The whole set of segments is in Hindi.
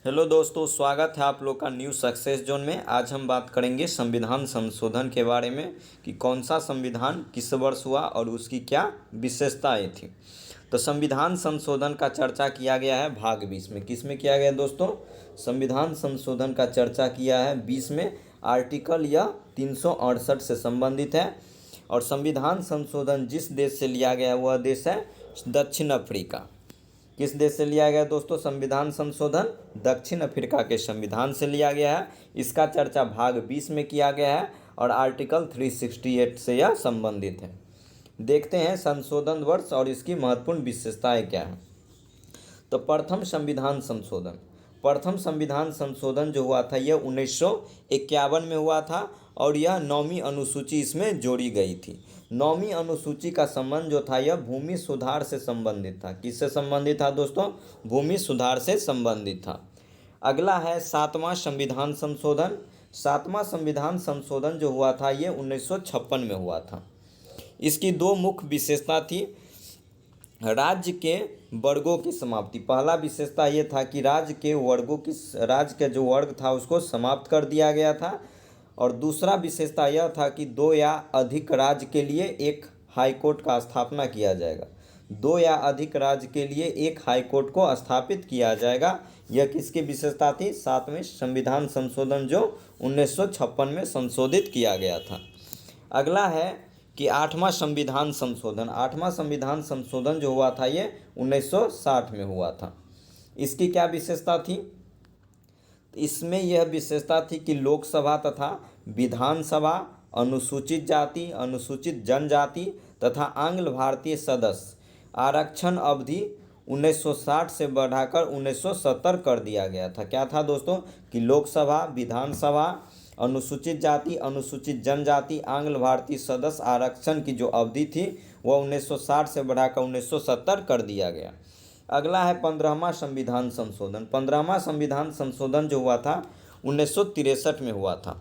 हेलो दोस्तों, स्वागत है आप लोग का न्यू सक्सेस जोन में। आज हम बात करेंगे संविधान संशोधन के बारे में कि कौन सा संविधान किस वर्ष हुआ और उसकी क्या विशेषताएं थी। तो संविधान संशोधन का चर्चा किया गया है भाग 20 में। किस में किया गया है दोस्तों? संविधान संशोधन का चर्चा किया है 20 में। आर्टिकल यह 368 से संबंधित है और संविधान संशोधन जिस देश से लिया गया है वह देश है दक्षिण अफ्रीका। किस देश से लिया गया दोस्तों संविधान संशोधन? दक्षिण अफ्रीका के संविधान से लिया गया है। इसका चर्चा भाग 20 में किया गया है और आर्टिकल 368 से यह संबंधित है। देखते हैं संशोधन वर्ष और इसकी महत्वपूर्ण विशेषताएं क्या हैं। तो प्रथम संविधान संशोधन जो हुआ था यह 1951 में हुआ था और यह 9वीं अनुसूची इसमें जोड़ी गई थी। 9वीं अनुसूची का संबंध जो था यह भूमि सुधार से संबंधित था। किससे संबंधित था दोस्तों? भूमि सुधार से संबंधित था। अगला है 7वां संविधान संशोधन। 7वां संविधान संशोधन जो हुआ था ये 1956 में हुआ था। इसकी दो मुख्य विशेषता थी। राज्य के वर्गों की समाप्ति। पहला विशेषता ये था कि राज्य के जो वर्ग था उसको समाप्त कर दिया गया था और दूसरा विशेषता यह था कि 2 या अधिक राज्य के लिए एक हाईकोर्ट का स्थापना किया जाएगा। 2 या अधिक राज्य के लिए एक हाईकोर्ट को स्थापित किया जाएगा। यह किसकी विशेषता थी? 7वें संविधान संशोधन जो 1956 में संशोधित किया गया था। अगला है कि 8वां संविधान संशोधन। 8वां संविधान संशोधन जो हुआ था ये 1960 में हुआ था। इसकी क्या विशेषता थी? इसमें यह विशेषता थी कि लोकसभा तथा विधानसभा अनुसूचित जाति, अनुसूचित जनजाति तथा आंग्ल भारतीय सदस्य आरक्षण अवधि 1960 से बढ़ाकर 1970 कर दिया गया था। क्या था दोस्तों? कि लोकसभा, विधानसभा, अनुसूचित जाति, अनुसूचित जनजाति, आंग्ल भारतीय सदस्य आरक्षण की जो अवधि थी वह 1960 से बढ़ाकर 1970 कर दिया गया। अगला है 15वां संविधान संशोधन। 15वां संविधान संशोधन जो हुआ था 1963 में हुआ था।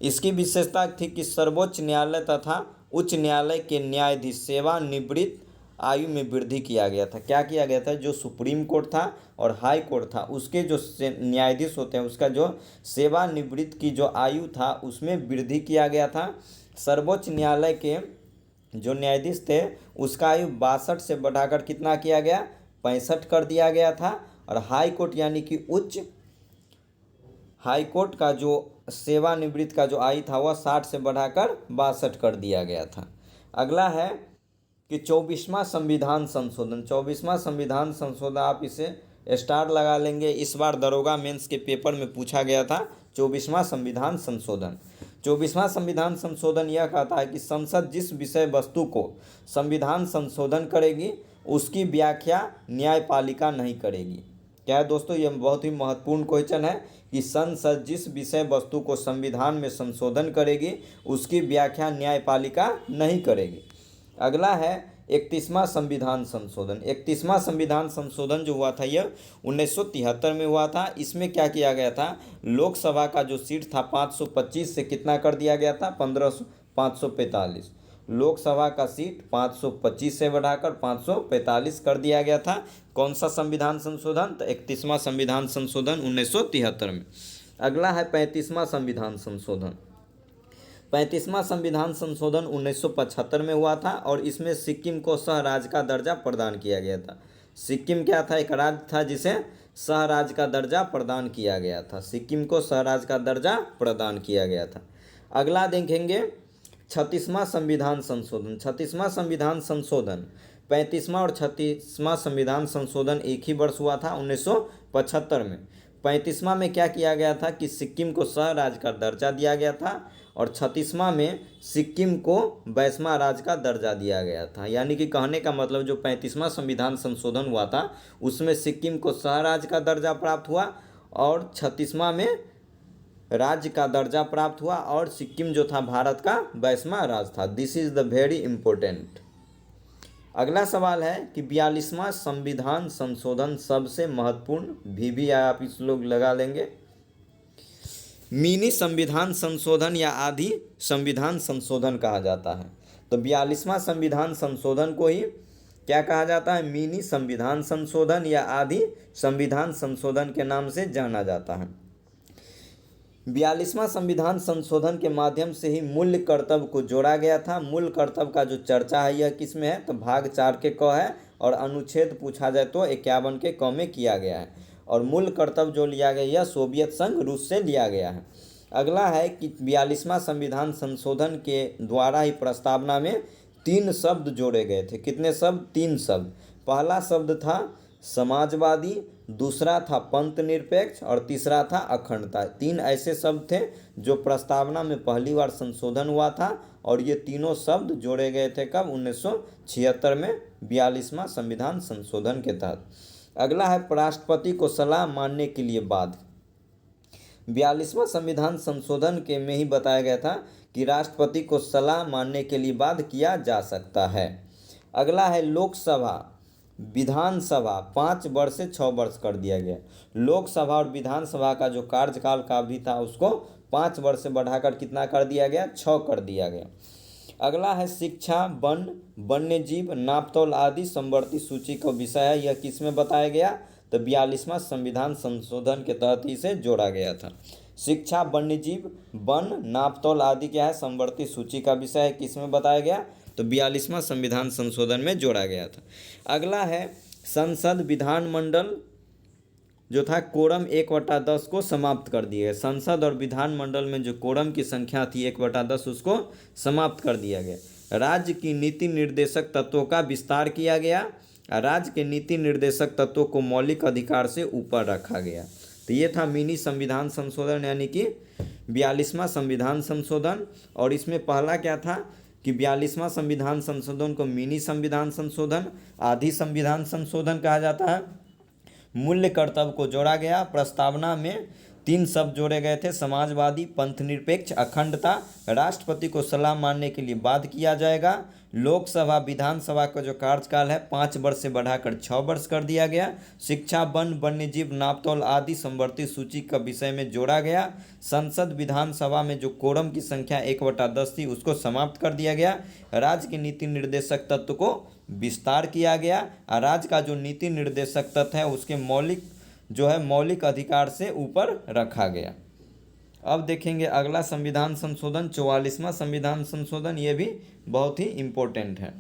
इसकी विशेषता थी कि सर्वोच्च न्यायालय तथा उच्च न्यायालय के न्यायाधीश सेवानिवृत्त आयु में वृद्धि किया गया था। क्या किया गया था? जो सुप्रीम कोर्ट था और हाई कोर्ट था उसके जो न्यायाधीश होते हैं उसका जो सेवानिवृत्त की जो आयु था उसमें वृद्धि किया गया था। सर्वोच्च न्यायालय के जो न्यायाधीश थे उसका आयु 62 से बढ़ाकर कितना किया गया? 65 कर दिया गया था। और हाई कोर्ट यानी कि उच्च हाई कोर्ट का जो सेवानिवृत्त का जो आयु था वह 60 से बढ़ाकर 62 कर दिया गया था। अगला है कि 24वां संविधान संशोधन। 24वां संविधान संशोधन आप इसे स्टार लगा लेंगे, इस बार दरोगा मेंस के पेपर में पूछा गया था। 24वां संविधान संशोधन। 24वां संविधान संशोधन यह कहता है कि संसद जिस विषय वस्तु को संविधान संशोधन करेगी उसकी व्याख्या न्यायपालिका नहीं करेगी। क्या है दोस्तों? यह बहुत ही महत्वपूर्ण क्वेश्चन है कि संसद जिस विषय वस्तु को संविधान में संशोधन करेगी उसकी व्याख्या न्यायपालिका नहीं करेगी। अगला है 31वां संविधान संशोधन। 31वां संविधान संशोधन जो हुआ था यह 1973 में हुआ था। इसमें क्या किया गया था? लोकसभा का जो सीट था 525 से कितना कर दिया गया था? 545। लोकसभा का सीट 525 से बढ़ाकर 545 कर दिया गया था। कौन सा संविधान संशोधन? तो 31वां संविधान संशोधन 1973 में। अगला है 35वां संविधान संशोधन। 35वां संविधान संशोधन 1975 में हुआ था और इसमें सिक्किम को सह राज्य का दर्जा प्रदान किया गया था। सिक्किम क्या था? एक राज्य था जिसे सह राज्य का दर्जा प्रदान किया गया था। सिक्किम को सह राज्य का दर्जा प्रदान किया गया था। अगला देखेंगे 36वां संविधान संशोधन। 36वां संविधान संशोधन 35वां और 36वां संविधान संशोधन एक ही वर्ष हुआ था 1975 में। 35वां में क्या किया गया था कि सिक्किम को सह राज्य का दर्जा दिया गया था और 36वां में सिक्किम को 22वां राज्य का दर्जा दिया गया था। यानी कि कहने का मतलब जो 35वां संविधान संशोधन हुआ था उसमें सिक्किम को सह राज्य का दर्जा प्राप्त हुआ और 36वां में राज्य का दर्जा प्राप्त हुआ और सिक्किम जो था भारत का 22वां राज्य था। This is the very important. अगला सवाल है कि 42वां संविधान संशोधन सबसे महत्वपूर्ण भी आप इस लोग लगा लेंगे। मिनी संविधान संशोधन या आधी संविधान संशोधन कहा जाता है। तो 42वां संविधान संशोधन को ही क्या कहा जाता है? मिनी संविधान संशोधन या आदि संविधान संशोधन के नाम से जाना जाता है। 42वां संविधान संशोधन के माध्यम से ही मूल्य कर्तव्य को जोड़ा गया था। मूल कर्तव्य का जो चर्चा है यह किस में है? तो भाग 4 के क है, और अनुच्छेद पूछा जाए तो 51 के क में किया गया है। और मूल कर्तव्य जो लिया गया यह सोवियत संघ रूस से लिया गया है। अगला है कि 42वां संविधान संशोधन के द्वारा ही प्रस्तावना में 3 शब्द जोड़े गए थे। कितने शब्द? 3 शब्द। पहला शब्द था समाजवादी, दूसरा था पंथ निरपेक्ष और तीसरा था अखंडता। 3 ऐसे शब्द थे जो प्रस्तावना में पहली बार संशोधन हुआ था, और ये तीनों शब्द जोड़े गए थे कब? 1976 में 42वां संविधान संशोधन के तहत। अगला है राष्ट्रपति को सलाह मानने के लिए बाध्य। 42वां संविधान संशोधन के में ही बताया गया था कि राष्ट्रपति को सलाह मानने के लिए बाध्य किया जा सकता है। अगला है लोकसभा विधानसभा 5 वर्ष से 6 वर्ष कर दिया गया। लोकसभा और विधानसभा का जो कार्यकाल का अवधि था उसको 5 वर्ष से बढ़ाकर कितना कर दिया गया? 6 कर दिया गया। अगला है शिक्षा, वन, वन्य जीव, नापतौल आदि समवर्ती सूची का विषय है। यह किस में बताया गया? तो 42वां संविधान संशोधन के तहत ही इसे जोड़ा गया था। शिक्षा, वन्य जीव, वन, नापतौल आदि क्या है? समवर्ती सूची का विषय है। किस में बताया गया? तो 42वां संविधान संशोधन में जोड़ा गया था। अगला है संसद विधानमंडल जो था कोरम 1/10 को समाप्त कर दिया गया। संसद और विधानमंडल में जो कोरम की संख्या थी 1/10 उसको समाप्त कर दिया गया। राज्य की नीति निर्देशक तत्वों का विस्तार किया गया। राज्य के नीति निर्देशक तत्वों को मौलिक अधिकार से ऊपर रखा गया। तो ये था मिनी संविधान संशोधन यानी कि 42वां संविधान संशोधन। और इसमें पहला क्या था कि 42वां संविधान संशोधन को मिनी संविधान संशोधन, आधी संविधान संशोधन कहा जाता है। मूल्य कर्तव्य को जोड़ा गया। प्रस्तावना में 3 शब्द जोड़े गए थे, समाजवादी, पंथ निरपेक्ष, अखंडता। राष्ट्रपति को सलाह मानने के लिए बाध्य किया जाएगा। लोकसभा विधानसभा का जो कार्यकाल है 5 वर्ष से बढ़ाकर 6 वर्ष कर दिया गया। शिक्षा, वन, वन्यजीव, नापतौल आदि समवर्ती सूची का विषय में जोड़ा गया। संसद विधानसभा में जो कोरम की संख्या 1/10 थी उसको समाप्त कर दिया गया। राज्य के नीति निर्देशक तत्व को विस्तार किया गया। और राज्य का जो नीति निर्देशक तत्व है उसके मौलिक अधिकार से ऊपर रखा गया। अब देखेंगे अगला संविधान संशोधन 44वां संविधान संशोधन। ये भी बहुत ही इम्पोर्टेंट है।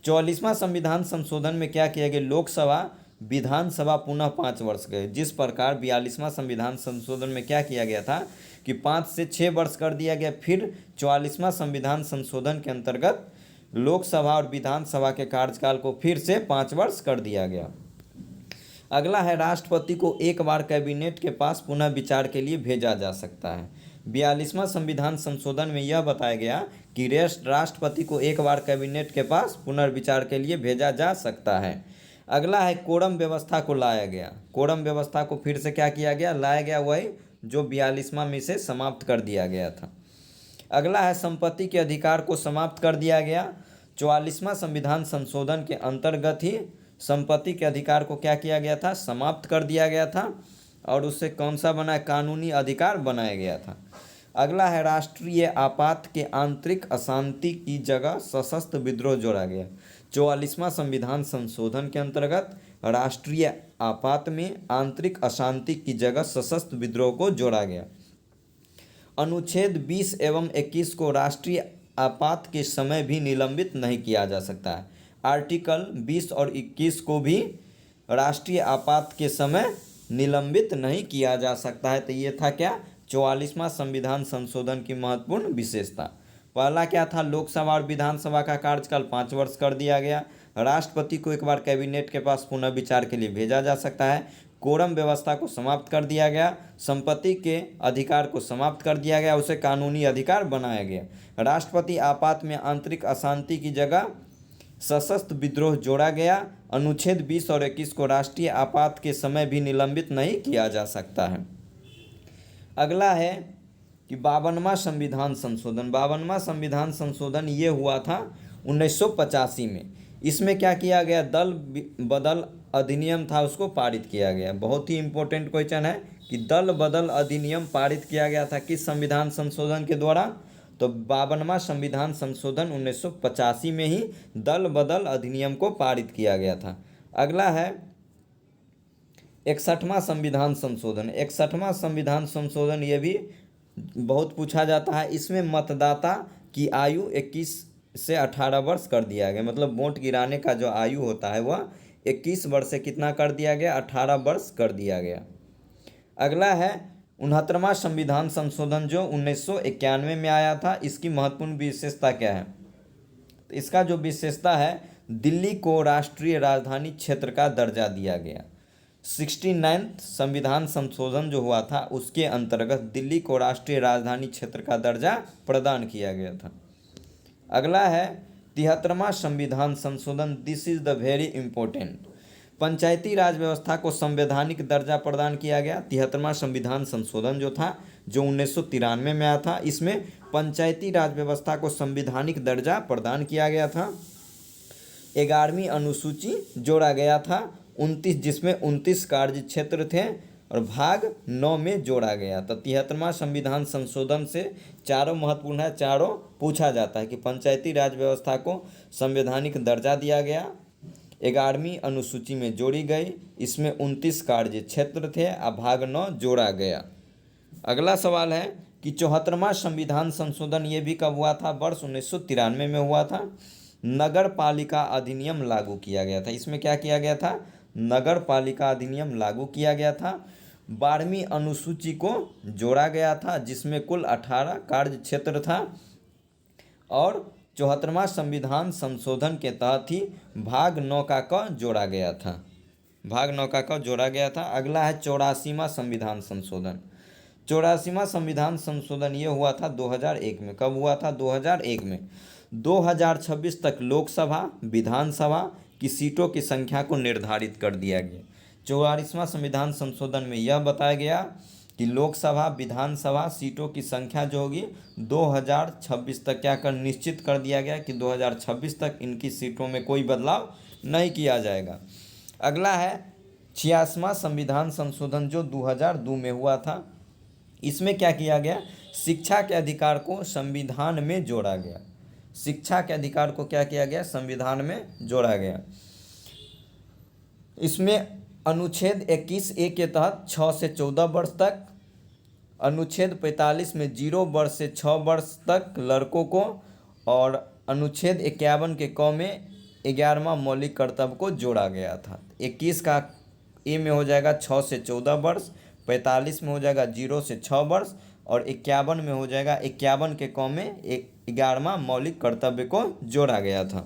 44वां संविधान संशोधन में क्या किया गया? लोकसभा विधानसभा पुनः 5 वर्ष गए। जिस प्रकार 42वां संविधान संशोधन में क्या किया गया था कि 5 से 6 वर्ष कर दिया गया, फिर 44वां संविधान संशोधन के अंतर्गत लोकसभा और विधानसभा के कार्यकाल को फिर से 5 वर्ष कर दिया गया। अगला है राष्ट्रपति को एक बार कैबिनेट के पास पुनः विचार के लिए भेजा जा सकता है। 42वां संविधान संशोधन में यह बताया गया कि राष्ट्रपति को एक बार कैबिनेट के पास पुनर्विचार के लिए भेजा जा सकता है। अगला है कोरम व्यवस्था को लाया गया। कोरम व्यवस्था को फिर से क्या किया गया? लाया गया, वही जो 42वां में से समाप्त कर दिया गया था। अगला है संपत्ति के अधिकार को समाप्त कर दिया गया। 44वां संविधान संशोधन के अंतर्गत ही संपत्ति के अधिकार को क्या किया गया था? समाप्त कर दिया गया था। और उससे कौन सा बना? कानूनी अधिकार बनाया गया था। अगला है राष्ट्रीय आपात के आंतरिक अशांति की जगह सशस्त्र विद्रोह जोड़ा गया। 44वां संविधान संशोधन के अंतर्गत राष्ट्रीय आपात में आंतरिक अशांति की जगह सशस्त्र विद्रोह को जोड़ा गया। अनुच्छेद 20 एवं 21 को राष्ट्रीय आपात के समय भी निलंबित नहीं किया जा सकता है। आर्टिकल 20 और 21 को भी राष्ट्रीय आपात के समय निलंबित नहीं किया जा सकता है। तो ये था क्या? 44वां संविधान संशोधन की महत्वपूर्ण विशेषता। पहला क्या था? लोकसभा और विधानसभा का कार्यकाल 5 वर्ष कर दिया गया। राष्ट्रपति को एक बार कैबिनेट के पास पुनः विचार के लिए भेजा जा सकता है। कोरम व्यवस्था को समाप्त कर दिया गया। संपत्ति के अधिकार को समाप्त कर दिया गया, उसे कानूनी अधिकार बनाया गया। राष्ट्रपति आपात में आंतरिक अशांति की जगह सशस्त्र विद्रोह जोड़ा गया। अनुच्छेद 20 और 21 को राष्ट्रीय आपात के समय भी निलंबित नहीं किया जा सकता है। अगला है कि 52वां संविधान संशोधन। 52वां संविधान संशोधन ये हुआ था 1985 में। इसमें क्या किया गया? दल बदल अधिनियम था, उसको पारित किया गया। बहुत ही इंपॉर्टेंट क्वेश्चन है कि दल बदल अधिनियम पारित किया गया था किस संविधान संशोधन के द्वारा? तो 52वां संविधान संशोधन 1985 में ही दल बदल अधिनियम को पारित किया गया था। अगला है 61वां संविधान संशोधन। 61वां संविधान संशोधन ये भी बहुत पूछा जाता है। इसमें मतदाता की आयु 21 से 18 वर्ष कर दिया गया, मतलब वोट गिराने का जो आयु होता है वह 21 वर्ष से कितना कर दिया गया, 18 वर्ष कर दिया गया। अगला है 69वां संविधान संशोधन जो 1991 में आया था। इसकी महत्वपूर्ण विशेषता क्या है? तो इसका जो विशेषता है, दिल्ली को राष्ट्रीय राजधानी क्षेत्र का दर्जा दिया गया। 69वां संविधान संशोधन जो हुआ था उसके अंतर्गत दिल्ली को राष्ट्रीय राजधानी क्षेत्र का दर्जा प्रदान किया गया था। अगला है 73वां संविधान संशोधन। This is the very important. Panchayati Raj व्यवस्था को संवैधानिक दर्जा प्रदान किया गया। 73वां संविधान संशोधन जो था जो 1993 में आया था, इसमें पंचायती राज व्यवस्था को संवैधानिक दर्जा प्रदान किया गया था। 11वीं अनुसूची जोड़ा गया था 29, जिसमें 29 कार्य क्षेत्र थे और भाग 9 में जोड़ा गया। तो 73वां संविधान संशोधन से चारों महत्वपूर्ण है, चारों पूछा जाता है कि पंचायती राज व्यवस्था को संवैधानिक दर्जा दिया गया, 11वीं अनुसूची में जोड़ी गई, इसमें 29 कार्य क्षेत्र थे और भाग 9 जोड़ा गया। अगला सवाल है कि 74वां संविधान संशोधन ये भी कब हुआ था? वर्ष 1993 में हुआ था। नगर पालिका अधिनियम लागू किया गया था। इसमें क्या किया गया था? नगर पालिका अधिनियम लागू किया गया था। 12वीं अनुसूची को जोड़ा गया था जिसमें कुल 18 कार्य क्षेत्र था और 74वां संविधान संशोधन के तहत ही भाग 9 का क जोड़ा गया था। भाग 9 का क जोड़ा गया था। अगला है 84वां संविधान संशोधन। 84वां संविधान संशोधन ये हुआ था 2001 में। कब हुआ था? 2001 में। 2026 तक लोकसभा विधानसभा की सीटों की संख्या को निर्धारित कर दिया गया। 44वां संविधान संशोधन में यह बताया गया कि लोकसभा विधानसभा सीटों की संख्या जो होगी 2026 तक क्या कर निश्चित कर दिया गया कि 2026 तक इनकी सीटों में कोई बदलाव नहीं किया जाएगा। अगला है 86वां संविधान संशोधन जो 2002 में हुआ था। इसमें क्या किया गया? शिक्षा के अधिकार को संविधान में जोड़ा गया। शिक्षा के अधिकार को क्या किया गया? संविधान में जोड़ा गया। इसमें अनुच्छेद 21A के तहत 6 से 14 वर्ष तक, अनुच्छेद 45 में 0 वर्ष से 6 वर्ष तक लड़कों को और अनुच्छेद 51 के क में 11वां मौलिक कर्तव्य को जोड़ा गया था। 21 का ए में हो जाएगा 6 से 14 वर्ष, 45 में हो जाएगा 0 से 6 वर्ष और 51 में हो जाएगा 51 के क में 11वां मौलिक कर्तव्य को जोड़ा गया था।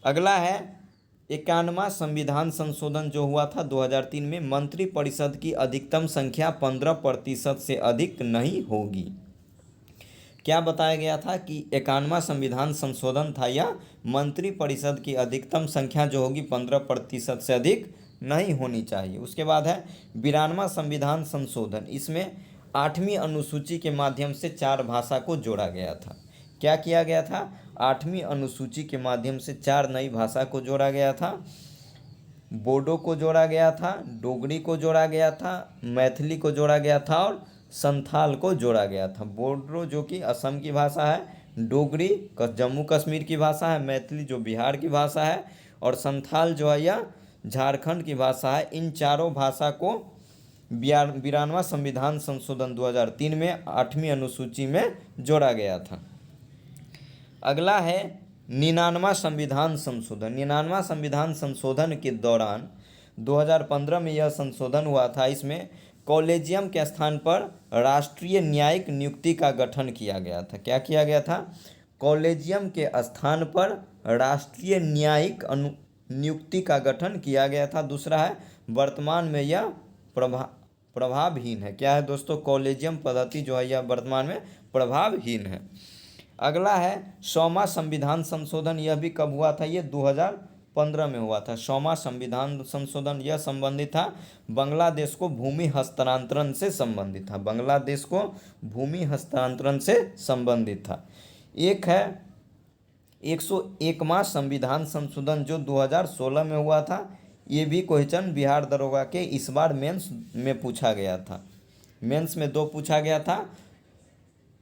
अगला है 51वां संविधान संशोधन जो हुआ था 2003 में। मंत्रिपरिषद की अधिकतम संख्या 15% से अधिक नहीं होगी। क्या बताया गया था कि 51वां संविधान संशोधन था या मंत्रिपरिषद की अधिकतम संख्या जो होगी 15% से अधिक नहीं होनी चाहिए। उसके बाद है 92वां संविधान संशोधन। इसमें 8वीं अनुसूची के माध्यम से 4 भाषा को जोड़ा गया था। क्या किया गया था? 8वीं अनुसूची के माध्यम से 4 नई भाषा को जोड़ा गया था। बोडो को जोड़ा गया था, डोगरी को जोड़ा गया था, मैथिली को जोड़ा गया था और संथाल को जोड़ा गया था। बोडो जो कि असम की भाषा है, डोगरी जम्मू कश्मीर की भाषा है, मैथिली जो बिहार की भाषा है और संथाल जो है यह झारखंड की भाषा है। इन चारों भाषा को 92वां संविधान संशोधन 2003 में 8वीं अनुसूची में जोड़ा गया था। अगला है 99वां संविधान संशोधन। 99वां संविधान संशोधन के दौरान 2015 में यह संशोधन हुआ था। इसमें कॉलेजियम के स्थान पर राष्ट्रीय न्यायिक नियुक्ति का गठन किया गया था। क्या किया गया था? कॉलेजियम के स्थान पर राष्ट्रीय न्यायिक नियुक्ति का गठन किया गया था। दूसरा है वर्तमान में यह प्रभावहीन है। क्या है दोस्तों? कॉलेजियम पद्धति जो है यह वर्तमान में प्रभावहीन है। अगला है 100वां संविधान संशोधन। यह भी कब हुआ था? ये 2015 में हुआ था। 100वां संविधान संशोधन यह संबंधित था बांग्लादेश को भूमि हस्तांतरण से संबंधित था। बांग्लादेश को भूमि हस्तांतरण से संबंधित था। एक है 101वां संविधान संशोधन जो 2016 में हुआ था। ये भी क्वेश्चन बिहार दरोगा के इस बार मेंस में पूछा गया था। मेंस में 2 पूछा गया था।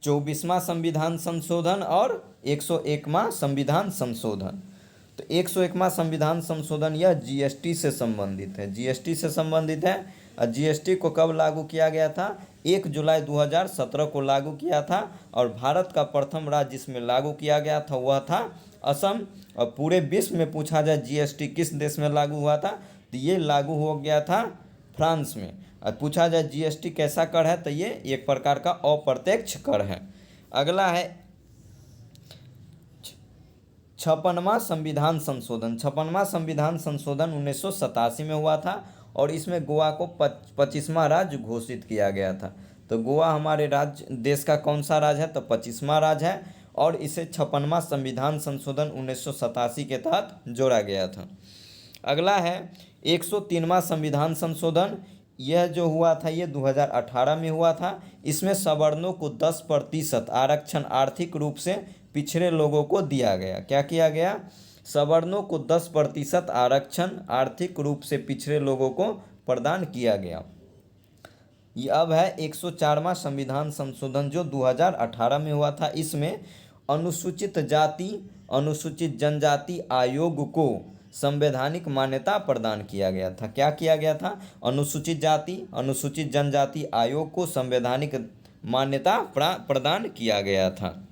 24वां संविधान संशोधन और 101वां संविधान संशोधन। तो 101वां संविधान संशोधन यह जीएसटी से संबंधित है, जीएसटी से संबंधित है। और जीएसटी को कब लागू किया गया था? 1 जुलाई 2017 को लागू किया था। और भारत का प्रथम राज्य जिसमें लागू किया गया था वह था असम। और पूरे विश्व में पूछा जाए जीएसटी किस देश में लागू हुआ था, तो ये लागू हो गया था फ्रांस में। और पूछा जाए जीएसटी कैसा कर है, तो ये एक प्रकार का अप्रत्यक्ष कर है। अगला है 56वां संविधान संशोधन। 56वां संविधान संशोधन 1987 में हुआ था और इसमें गोवा को 25वां राज्य घोषित किया गया था। तो गोवा हमारे राज्य देश का कौन सा राज्य है, तो 25वां राज्य है और इसे 56वां संविधान संशोधन 1987 के तहत जोड़ा गया था। अगला है 103वां संविधान संशोधन। यह जो हुआ था ये 2018 में हुआ था। इसमें सवर्णों को 10% आरक्षण आर्थिक रूप से पिछड़े लोगों को दिया गया। क्या किया गया? सवर्णों को 10% आरक्षण आर्थिक रूप से पिछड़े लोगों को प्रदान किया गया। ये अब है 104वां संविधान संशोधन जो 2018 में हुआ था। इसमें अनुसूचित जाति अनुसूचित जनजाति आयोग को संवैधानिक मान्यता प्रदान किया गया था। क्या किया गया था? अनुसूचित जाति अनुसूचित जनजाति आयोग को संवैधानिक मान्यता प्रदान किया गया था।